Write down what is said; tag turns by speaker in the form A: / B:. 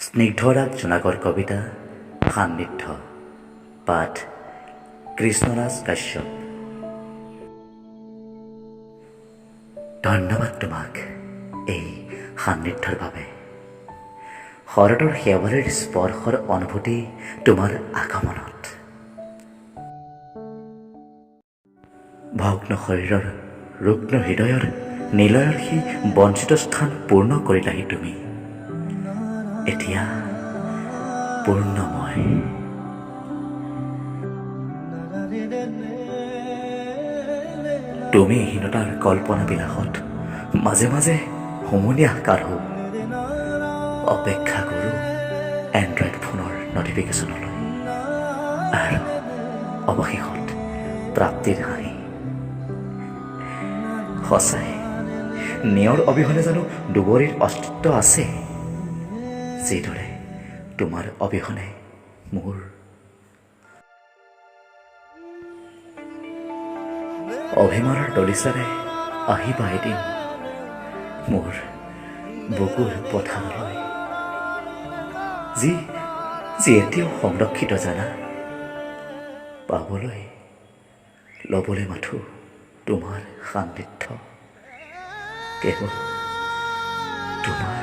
A: স্নিগ্ধৰাগ জোনাকৰ কবিতা সান্নিধ্য পাঠ কৃষ্ণৰাজ কাশ্যপ। ধন্যবাদ তোমাক এই সান্নিধ্যৰ বাবে। শৰতৰ শেৱালিৰ স্পৰ্শৰ অনুভূতি তোমাৰ আগমনত। ভগ্ন শৰীৰৰ ৰুগ্ন হৃদয়ৰ নিলয়ৰ সেই বঞ্চিত স্থান পূৰ্ণ কৰিলাহি তুমি। এতিয়া পূৰ্ণময়। তুমি হীনতাৰ কল্পনা বিলাসত মাজে মাজে হুমুনিয়াহ কাঢ়ো। অপেক্ষা কৰোঁ এণ্ড্ৰইড ফোনৰ নটিফিকেশ্যনলৈ আৰু অৱশেষত প্ৰাপ্তিৰ হাঁহি। সঁচাই নিয়ৰ অবিহনে জানো দুবৰীৰ অস্তিত্ব আছে? যিদৰে তোমাৰ অবিহনে মোৰ। অভিমানৰ দলিচাৰে আহিবা এদিন মোৰ বুকুৰ পথাৰলৈ, যি এতিয়াও সংৰক্ষিত জানা। পাবলৈ ল'বলৈ মাথো তোমাৰ সান্নিধ্য, কেৱল তোমাৰ